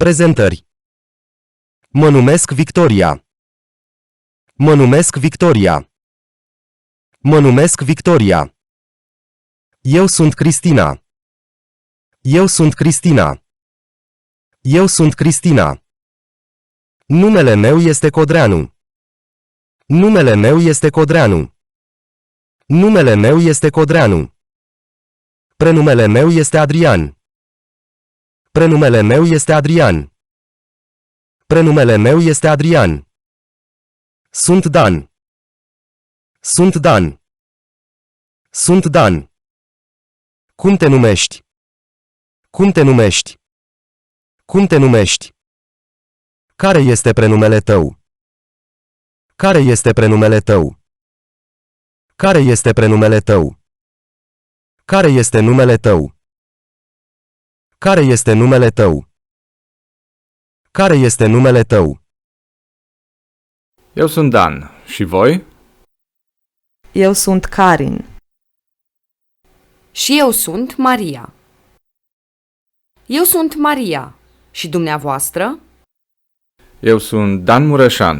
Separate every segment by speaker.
Speaker 1: Prezentări. Mă numesc Victoria. Mă numesc Victoria. Mă numesc Victoria. Eu sunt Cristina. Eu sunt Cristina. Eu sunt Cristina. Numele meu este Codreanu. Numele meu este Codreanu. Numele meu este Codreanu. Prenumele meu este Adrian. Prenumele meu este Adrian. Prenumele meu este Adrian. Sunt Dan. Sunt Dan. Sunt Dan. Cum te numești? Cum te numești? Cum te numești? Care este prenumele tău? Care este prenumele tău? Care este prenumele tău? Care este numele tău? Care este numele tău? Care este numele tău?
Speaker 2: Eu sunt Dan. Și voi?
Speaker 3: Eu sunt Karin.
Speaker 4: Și eu sunt Maria. Eu sunt Maria. Și dumneavoastră?
Speaker 2: Eu sunt Dan Mureșan.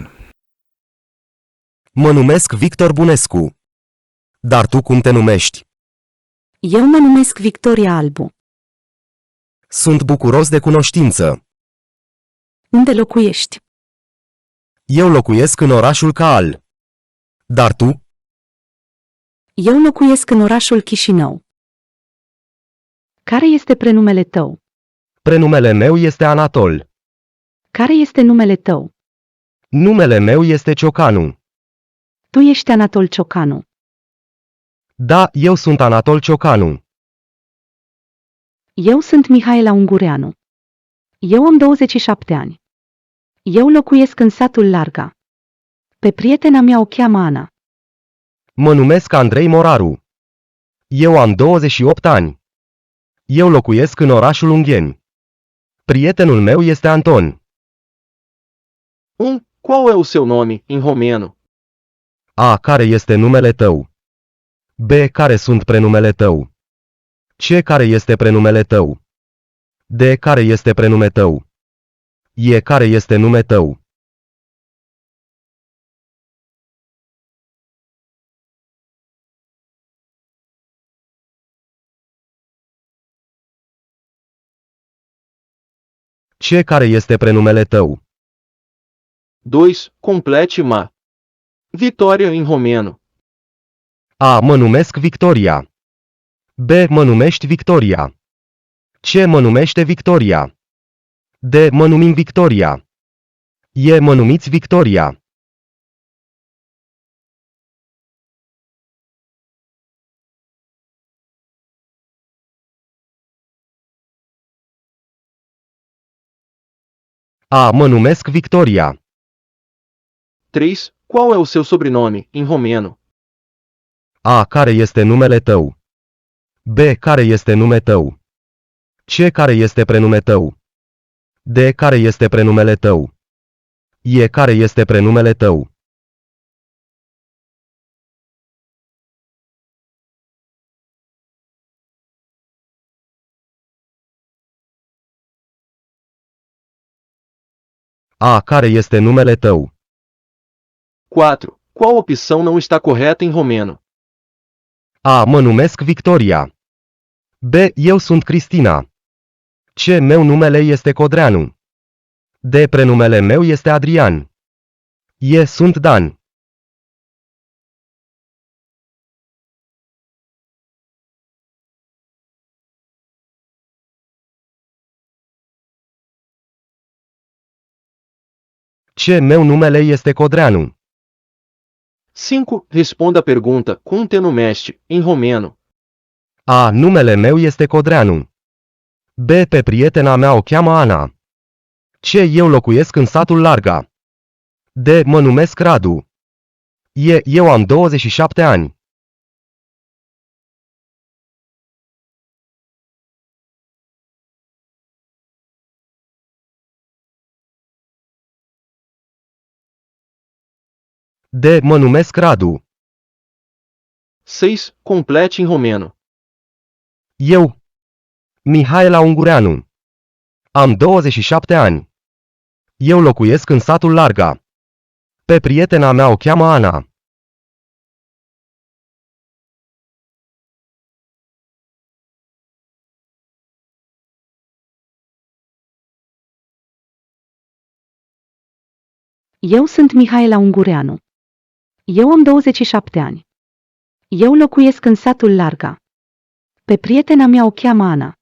Speaker 1: Mă numesc Victor Bunescu. Dar tu cum te numești?
Speaker 5: Eu mă numesc Victoria Albu.
Speaker 1: Sunt bucuros de cunoștință.
Speaker 5: Unde locuiești?
Speaker 1: Eu locuiesc în orașul Caal. Dar tu?
Speaker 5: Eu locuiesc în orașul Chișinău. Care este prenumele tău?
Speaker 1: Prenumele meu este Anatol.
Speaker 5: Care este numele tău?
Speaker 1: Numele meu este Ciocanu.
Speaker 5: Tu ești Anatol Ciocanu.
Speaker 1: Da, eu sunt Anatol Ciocanu.
Speaker 5: Eu sunt Mihaela Ungureanu. Eu am 27 ani. Eu locuiesc în satul Larga. Pe prietena mea o cheamă Ana.
Speaker 1: Mă numesc Andrei Moraru. Eu am 28 ani. Eu locuiesc în orașul Ungheni. Prietenul meu este Anton.
Speaker 6: Qual é o seu nome, em romeno?
Speaker 1: A. Care este numele tău? B. Care sunt prenumele tău? C. Care este prenumele tău? D. Care este prenume tău? E. Care este nume tău? C. Care este prenumele tău?
Speaker 6: 2. Complete-ma. Vitória em romeno.
Speaker 1: A. Mă numesc Victoria. B. Mă numești Victoria. C. Mă numește Victoria. D. Mă numim Victoria. E. Mă numiți Victoria. A. Mă numesc Victoria.
Speaker 6: 3. Qual é o seu sobrenome, em romeno?
Speaker 1: A. Care este numele tău? B. Care este nume tău? C. Care este prenume tău? D. Care este prenumele tău? E. Care este prenumele tău? A. Care este numele tău?
Speaker 6: 4. Qual opção não está correta em romeno?
Speaker 1: A. Mă numesc Victoria. B. Eu sunt Cristina. C. Meu numele este Codreanu. D. Prenumele meu este Adrian. E. Sunt Dan. C. Meu numele este Codreanu.
Speaker 6: 5. Responda a pergunta, cum te numești, em romeno.
Speaker 1: A. Numele meu este Codreanu. B. Pe prietena mea o cheamă Ana. C. Eu locuiesc în satul Larga. D. Mă numesc Radu. E. Eu am 27 ani. D. Mă numesc Radu.
Speaker 6: 6. Complete em romeno.
Speaker 1: Eu. Mihaela Ungureanu. Am 27 ani. Eu locuiesc în satul Larga. Pe prietena mea o cheamă Ana.
Speaker 5: Eu sunt Mihaela Ungureanu. Eu am 27 ani. Eu locuiesc în satul Larga. Pe prietena mea o cheamă Ana.